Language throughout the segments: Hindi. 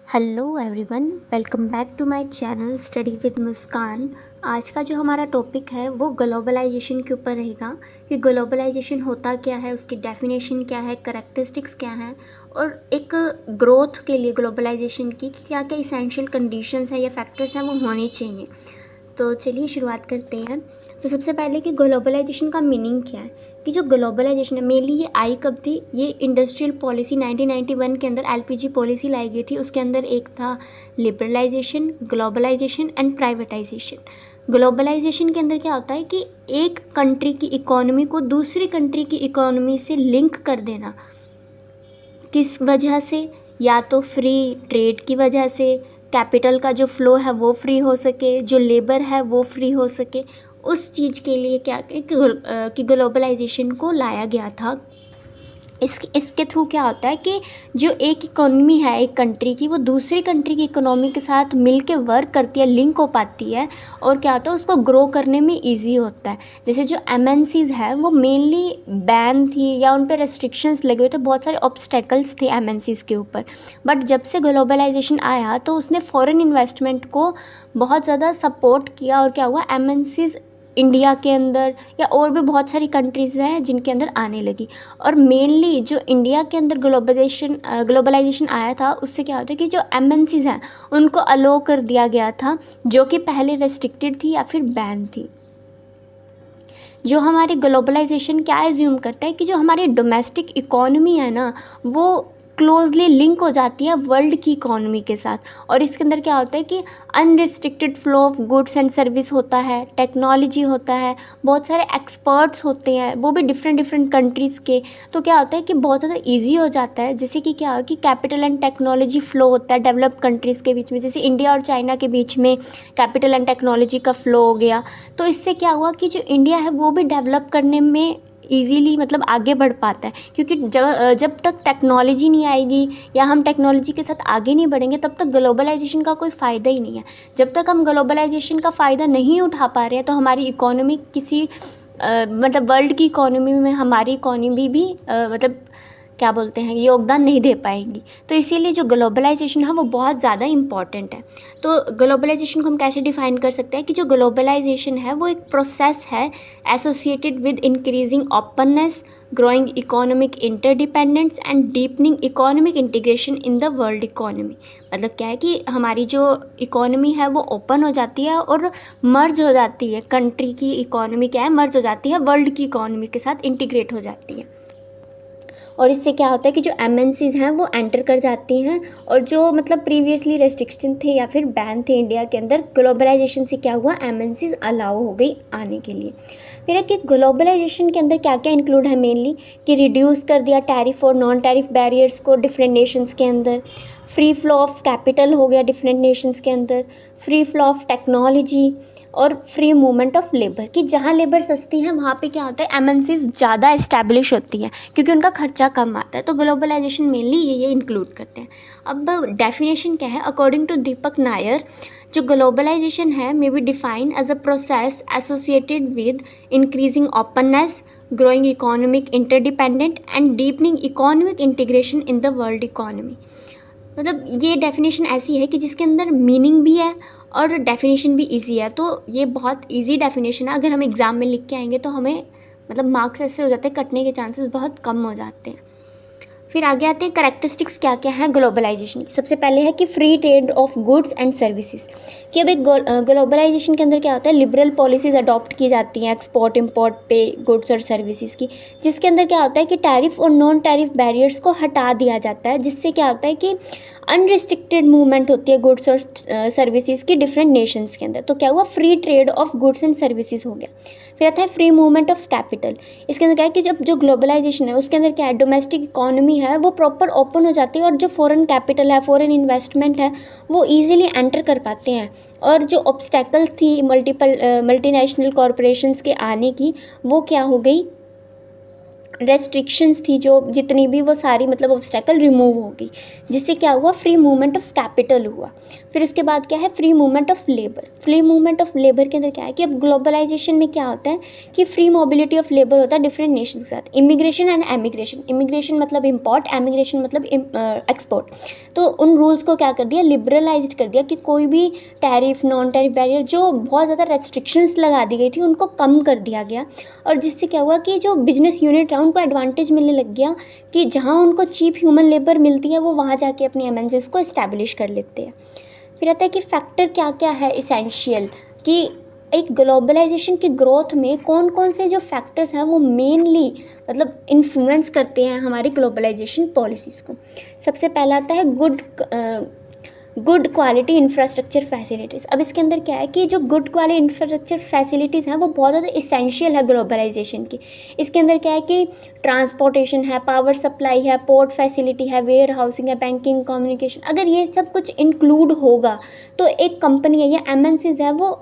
Hello everyone, welcome back to my channel study with Muskan. आज का जो हमारा टॉपिक है वो ग्लोबलाइजेशन के ऊपर रहेगा कि ग्लोबलाइजेशन होता क्या है, उसकी डेफिनेशन क्या है, करैक्टरिस्टिक्स क्या हैं और एक ग्रोथ के लिए ग्लोबलाइजेशन की क्या क्या इसेंशियल कंडीशंस हैं या फैक्टर्स हैं वो होने चाहिए। तो चलिए शुरुआत करते हैं। तो सबसे पहले कि ग्लोबलाइजेशन का मीनिंग क्या है, कि जो ग्लोबलाइजेशन है मेनली ये आई कब थी, ये इंडस्ट्रियल पॉलिसी 1991 के अंदर एलपीजी पॉलिसी लाई गई थी। उसके अंदर एक था liberalisation, globalisation and privatisation. Globalisation के अंदर क्या होता है कि एक कंट्री की इकोनॉमी को दूसरी कंट्री की इकोनॉमी से लिंक कर देना। किस वजह से? या तो फ्री ट्रेड की वजह से, कैपिटल का जो फ्लो है वो फ्री हो सके, जो लेबर है वो फ्री हो सके, उस चीज़ के लिए क्या कि ग्लोबलाइजेशन को लाया गया था। इसके थ्रू क्या होता है कि जो एक इकोनॉमी है एक कंट्री की, वो दूसरी कंट्री की इकोनॉमी के साथ मिल के वर्क करती है, लिंक हो पाती है और क्या होता है उसको ग्रो करने में इजी होता है। जैसे जो एमएनसीज़ है वो मेनली बैन थी या उन पर रेस्ट्रिक्शंस लगे हुए थे, बहुत सारे ऑब्स्टेकल्स थे एमएनसीज़ के ऊपर। बट जब से ग्लोबलाइजेशन आया तो उसने फॉरेन इन्वेस्टमेंट को बहुत ज़्यादा सपोर्ट किया और क्या हुआ, एमएनसीज़ इंडिया के अंदर या और भी बहुत सारी कंट्रीज़ हैं जिनके अंदर आने लगी। और मेनली जो इंडिया के अंदर ग्लोबलाइजेशन आया था उससे क्या होता है कि जो एमएनसीज़ हैं उनको अलो कर दिया गया था, जो कि पहले रेस्ट्रिक्टेड थी या फिर बैन थी। जो हमारी ग्लोबलाइजेशन क्या एज्यूम करता है कि जो हमारी डोमेस्टिक इकोनॉमी है ना वो क्लोजली लिंक हो जाती है वर्ल्ड की इकोनॉमी के साथ। और इसके अंदर क्या होता है कि unrestricted flow of goods and service होता है, टेक्नोलॉजी होता है, बहुत सारे एक्सपर्ट्स होते हैं वो भी डिफरेंट कंट्रीज़ के। तो क्या होता है कि बहुत ज़्यादा ईजी हो जाता है। जैसे कि क्या कि कैपिटल एंड टेक्नोलॉजी फ्लो होता है डेवलप्ड कंट्रीज़ के बीच में, जैसे इंडिया और चाइना के बीच में कैपिटल एंड टेक्नोलॉजी का फ्लो हो गया। तो इससे क्या हुआ कि जो इंडिया है वो भी डेवलप करने में ईज़िली मतलब आगे बढ़ पाता है, क्योंकि जब तक टेक्नोलॉजी नहीं आएगी या हम टेक्नोलॉजी के साथ आगे नहीं बढ़ेंगे तब तक ग्लोबलाइजेशन का कोई फ़ायदा ही नहीं है। जब तक हम ग्लोबलाइजेशन का फ़ायदा नहीं उठा पा रहे हैं तो हमारी इकोनॉमी किसी मतलब वर्ल्ड की इकोनॉमी में हमारी इकोनॉमी भी मतलब क्या बोलते हैं योगदान नहीं दे पाएंगी। तो इसीलिए जो ग्लोबलाइजेशन है वो बहुत ज़्यादा इम्पॉर्टेंट है। तो ग्लोबलाइजेशन को हम कैसे डिफ़ाइन कर सकते हैं कि जो ग्लोबलाइजेशन है वो एक प्रोसेस है associated with increasing openness, growing economic interdependence and deepening economic integration in the world economy. मतलब क्या है कि हमारी जो इकोनॉमी है वो ओपन हो जाती है और मर्ज हो जाती है, कंट्री की इकोनॉमी क्या है मर्ज हो जाती है वर्ल्ड की इकोनॉमी के साथ इंटीग्रेट हो जाती है। और इससे क्या होता है कि जो एमएनसीज़ हैं वो एंटर कर जाती हैं और जो मतलब प्रीवियसली रेस्ट्रिक्शन थे या फिर बैन थे इंडिया के अंदर, ग्लोबलाइजेशन से क्या हुआ एमएनसीज़ अलाउ हो गई आने के लिए। फिर है कि ग्लोबलाइजेशन के अंदर क्या क्या इंक्लूड है मेनली, कि रिड्यूस कर दिया टैरिफ और नॉन टैरिफ बैरियर्स को डिफरेंट नेशंस के अंदर, फ्री फ्लो ऑफ कैपिटल हो गया डिफरेंट नेशंस के अंदर, फ्री फ्लो ऑफ टेक्नोलॉजी और फ्री मूवमेंट ऑफ लेबर, कि जहाँ लेबर सस्ती है वहाँ पे क्या होता है एमएनसीज़ ज़्यादा इस्टेब्लिश होती हैं क्योंकि उनका खर्चा कम आता है। तो ग्लोबलाइजेशन मेनली ये इंक्लूड करते हैं। अब डेफिनेशन क्या है, अकॉर्डिंग टू दीपक नायर, जो ग्लोबलाइजेशन है may be define as a process associated with increasing openness, growing economic interdependent and deepening economic integration in the world economy. मतलब ये डेफिनेशन ऐसी है कि जिसके अंदर मीनिंग भी है और डेफिनेशन भी इजी है। तो ये बहुत इजी डेफिनेशन है, अगर हम एग्ज़ाम में लिख के आएंगे तो हमें मतलब मार्क्स ऐसे हो जाते हैं, कटने के चांसेस बहुत कम हो जाते हैं। फिर आगे आते हैं करैक्टरिस्टिक्स क्या क्या है ग्लोबलाइजेशन की। सबसे पहले है कि free trade off goods and services, कि अब एक ग्लोबलाइजेशन के अंदर क्या होता है लिबरल पॉलिसीज़ अडॉप्ट की जाती हैं एक्सपोर्ट इंपोर्ट पे गुड्स और सर्विसेज की, जिसके अंदर क्या होता है कि टैरिफ और नॉन टैरिफ बैरियर्स को हटा दिया जाता है, जिससे क्या होता है कि अनरिस्ट्रिक्टेड मूवमेंट होती है गुड्स और सर्विसेज की डिफरेंट नेशंस के अंदर। तो क्या हुआ free trade off goods and services हो गया। फिर आता है फ्री मूवमेंट ऑफ कैपिटल। इसके अंदर क्या है कि जब जो ग्लोबलाइजेशन है उसके अंदर क्या है डोमेस्टिक इकोनॉमी है वो प्रॉपर ओपन हो जाती है और जो फॉरेन कैपिटल है फॉरेन इन्वेस्टमेंट है वो ईजिली एंटर कर पाते हैं। और जो ऑब्स्टेकल्स थी मल्टीनेशनल कॉरपोरेशंस के आने की वो क्या हो गई, रेस्ट्रिक्शंस थी जो जितनी भी, वो सारी मतलब ऑब्स्टेकल रिमूव हो गई, जिससे क्या हुआ, फ्री मूवमेंट ऑफ कैपिटल हुआ। फिर उसके बाद क्या है, free movement of labour. Free movement of labour के अंदर क्या है कि अब ग्लोबलाइजेशन में क्या होता है कि फ्री मोबिलिटी ऑफ लेबर होता है डिफरेंट नेशन के साथ। इमिग्रेशन एंड एमिग्रेशन, इमिग्रेशन मतलब इम्पोर्ट, एमिग्रेशन मतलब एक्सपोर्ट। तो उन रूल्स को क्या कर दिया, लिबरलाइज्ड कर दिया कि कोई भी टैरिफ, नॉन टैरिफ बैरियर जो बहुत ज़्यादा रेस्ट्रिक्शंस लगा दी गई थी उनको कम कर दिया गया। और जिससे क्या हुआ कि जो बिजनेस यूनिट है उनको एडवांटेज मिलने लग गया कि जहाँ उनको चीप ह्यूमन लेबर मिलती है वो वहाँ जाके अपनी एमएनसीज को इस्टेब्लिश कर लेते हैं। फिर आता है कि फैक्टर क्या क्या है इसेंशियल, कि एक ग्लोबलाइजेशन की ग्रोथ में कौन कौन से जो फैक्टर्स हैं वो मेनली मतलब इन्फ्लुएंस करते हैं हमारी ग्लोबलाइजेशन पॉलिसीज़ को। सबसे पहला आता है गुड क्वालिटी इंफ्रास्ट्रक्चर फैसिलिटीज़। अब इसके अंदर क्या है कि जो गुड क्वालिटी इंफ्रास्ट्रक्चर फैसिलिटीज़ हैं वो बहुत ज़्यादा इसेंशियल है ग्लोबलाइजेशन की। इसके अंदर क्या है कि ट्रांसपोर्टेशन है, पावर सप्लाई है, पोर्ट फैसिलिटी है, वेयर हाउसिंग है, बैंकिंग, कम्युनिकेशन। अगर ये सब कुछ इंक्लूड होगा तो एक कंपनी है या एमएनसीज है वो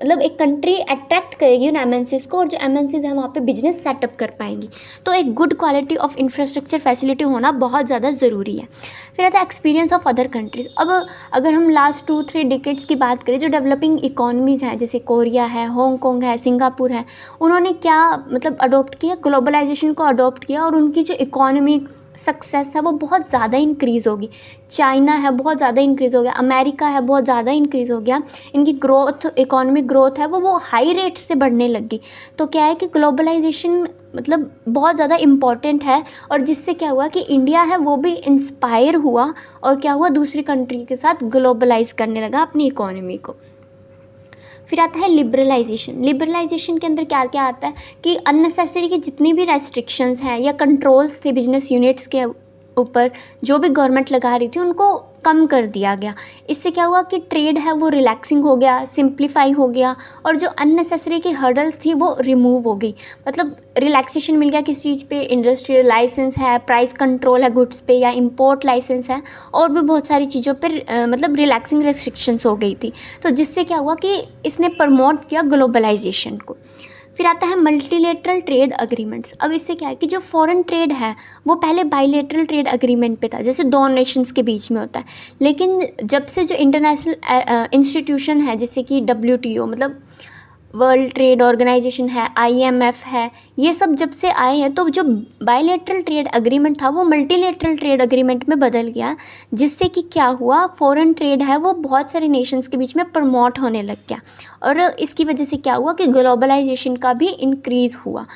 मतलब एक कंट्री अट्रैक्ट करेगी उन एमएनसीज को, और जो एमएनसीज हैं वहाँ पे बिजनेस सेटअप कर पाएंगी। तो एक good quality of infrastructure facility होना बहुत ज़्यादा ज़रूरी है। फिर आता है एक्सपीरियंस ऑफ अदर कंट्रीज़। अब अगर हम लास्ट 2-3 डिकेड्स की बात करें, जो डेवलपिंग इकोनॉमीज़ हैं जैसे कोरिया है, हांगकॉन्ग है, सिंगापुर है, उन्होंने क्या मतलब अडोप्ट किया, ग्लोबलाइजेशन को अडोप्ट किया, और उनकी जो इकोनॉमी सक्सेस है वो बहुत ज़्यादा इंक्रीज़ होगी। चाइना है बहुत ज़्यादा इंक्रीज़ हो गया, अमेरिका है बहुत ज़्यादा इंक्रीज़ हो गया, इनकी ग्रोथ, इकोनॉमिक ग्रोथ है वो हाई रेट से बढ़ने लगी। तो क्या है कि ग्लोबलाइजेशन मतलब बहुत ज़्यादा इम्पॉर्टेंट है, और जिससे क्या हुआ कि इंडिया है वो भी इंस्पायर हुआ और क्या हुआ, दूसरी कंट्री के साथ ग्लोबलाइज करने लगा अपनी इकोनॉमी को। फिर आता है लिबरलाइजेशन। लिबरलाइजेशन के अंदर क्या क्या आता है कि अननेसेसरी की जितनी भी रेस्ट्रिक्शंस हैं या कंट्रोल्स थे बिजनेस यूनिट्स के ऊपर जो भी गवर्नमेंट लगा रही थी उनको कम कर दिया गया। इससे क्या हुआ कि ट्रेड है वो रिलैक्सिंग हो गया, सिंप्लीफाई हो गया, और जो अननेसेसरी की हर्डल्स थी वो रिमूव हो गई। मतलब रिलैक्सेशन मिल गया किस चीज़ पे, इंडस्ट्रियल लाइसेंस है, प्राइस कंट्रोल है गुड्स पे, या इंपोर्ट लाइसेंस है, और भी बहुत सारी चीज़ों पर मतलब रिलैक्सिंग रेस्ट्रिक्शंस हो गई थी। तो जिससे क्या हुआ कि इसने प्रमोट किया ग्लोबलाइजेशन को। फिर आता है मल्टीलेटरल ट्रेड अग्रीमेंट्स। अब इससे क्या है कि जो फॉरेन ट्रेड है वो पहले बाइलेटरल ट्रेड अग्रीमेंट पे था, जैसे दो नेशंस के बीच में होता है, लेकिन जब से जो इंटरनेशनल इंस्टीट्यूशन है जैसे कि WTO मतलब वर्ल्ड ट्रेड ऑर्गेनाइजेशन है, IMF है, ये सब जब से आए हैं तो जो बायलैटरल ट्रेड अग्रीमेंट था वो मल्टीलेटरल ट्रेड अग्रीमेंट में बदल गया, जिससे कि क्या हुआ, फॉरेन ट्रेड है वो बहुत सारे नेशंस के बीच में प्रमोट होने लग गया, और इसकी वजह से क्या हुआ कि ग्लोबलाइजेशन का भी इंक्रीज़ हुआ।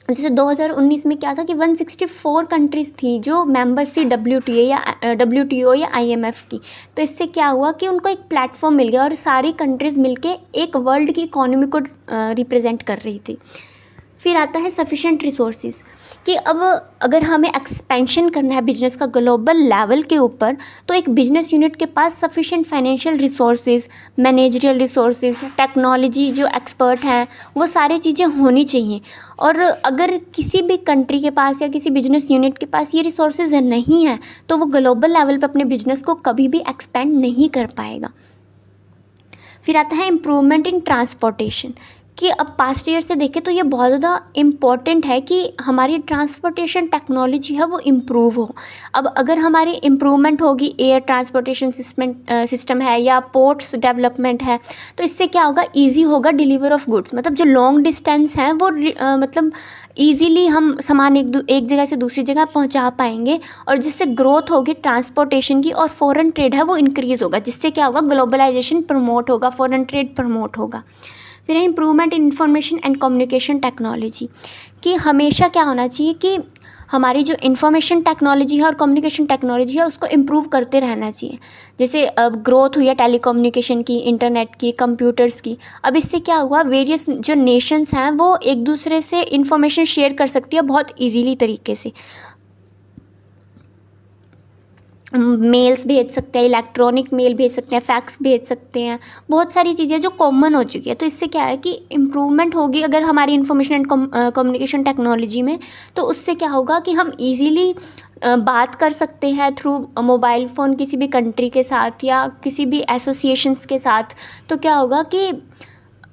जैसे 2019 में क्या था कि 164 कंट्रीज़ थी जो मेंबर्स थी WTO या IMF की। तो इससे क्या हुआ कि उनको एक प्लेटफॉर्म मिल गया और सारी कंट्रीज़ मिलके एक वर्ल्ड की इकोनॉमी को रिप्रेजेंट कर रही थी। फिर आता है सफिशेंट रिसोर्सेज, कि अब अगर हमें एक्सपेंशन करना है बिजनेस का ग्लोबल लेवल के ऊपर, तो एक बिजनेस यूनिट के पास sufficient financial resources, managerial resources, technology जो एक्सपर्ट हैं वो सारी चीज़ें होनी चाहिए। और अगर किसी भी कंट्री के पास या किसी बिजनेस यूनिट के पास ये रिसोर्सेज नहीं है तो वो ग्लोबल लेवल पर अपने बिजनेस को कभी भी एक्सपेंड नहीं कर पाएगा। फिर आता है इम्प्रूवमेंट इन ट्रांसपोर्टेशन, कि अब पास्ट ईयर से देखें तो ये बहुत ज़्यादा इम्पॉर्टेंट है कि हमारी ट्रांसपोर्टेशन टेक्नोलॉजी है वो इम्प्रूव हो। अब अगर हमारी इम्प्रूवमेंट होगी, एयर ट्रांसपोर्टेशन सिस्टम है या पोर्ट्स डेवलपमेंट है, तो इससे क्या होगा, इजी होगा डिलीवर ऑफ गुड्स। मतलब जो लॉन्ग डिस्टेंस हैं वो मतलब ईजीली हम सामान एक जगह से दूसरी जगह पहुंचा पाएंगे, और जिससे ग्रोथ होगी ट्रांसपोर्टेशन की, और फॉरेन ट्रेड है वो इंक्रीज़ होगा, जिससे क्या होगा, ग्लोबलाइजेशन प्रमोट होगा, फॉरेन ट्रेड प्रमोट होगा। फिर है improvement in information and communication technology, कि हमेशा क्या होना चाहिए कि हमारी जो इन्फॉर्मेशन टेक्नोलॉजी है और कम्युनिकेशन टेक्नोलॉजी है उसको इम्प्रूव करते रहना चाहिए। जैसे अब ग्रोथ हुई है टेलीकम्युनिकेशन की, इंटरनेट की, कंप्यूटर्स की, अब इससे क्या हुआ, वेरियस जो नेशंस हैं वो एक दूसरे से इन्फॉर्मेशन शेयर कर सकती है बहुत ईजीली तरीके से। मेल्स भेज सकते हैं, इलेक्ट्रॉनिक मेल भेज सकते हैं, फैक्स भेज सकते हैं, बहुत सारी चीज़ें जो कॉमन हो चुकी है। तो इससे क्या है कि इम्प्रूवमेंट होगी अगर हमारी इन्फॉर्मेशन एंड कम्युनिकेशन टेक्नोलॉजी में, तो उससे क्या होगा कि हम इजीली बात कर सकते हैं थ्रू मोबाइल फ़ोन किसी भी कंट्री के साथ या किसी भी एसोसिएशंस के साथ। तो क्या होगा कि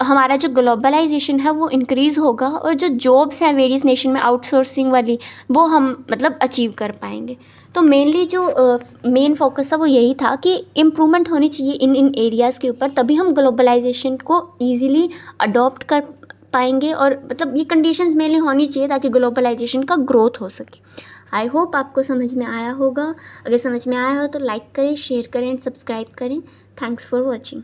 हमारा जो ग्लोबलाइजेशन है वो इंक्रीज़ होगा और जो जॉब्स हैं वेरियस नेशन में आउटसोर्सिंग वाली वो हम मतलब अचीव कर पाएंगे। तो मेनली जो मेन फोकस था वो यही था कि इम्प्रूवमेंट होनी चाहिए इन एरियाज़ के ऊपर, तभी हम ग्लोबलाइजेशन को ईजिली अडॉप्ट कर पाएंगे और मतलब ये कंडीशंस मेनली होनी चाहिए ताकि ग्लोबलाइजेशन का ग्रोथ हो सके। आई होप आपको समझ में आया होगा। अगर समझ में आया हो तो लाइक करें, शेयर करें एंड सब्सक्राइब करें। Thanks for watching.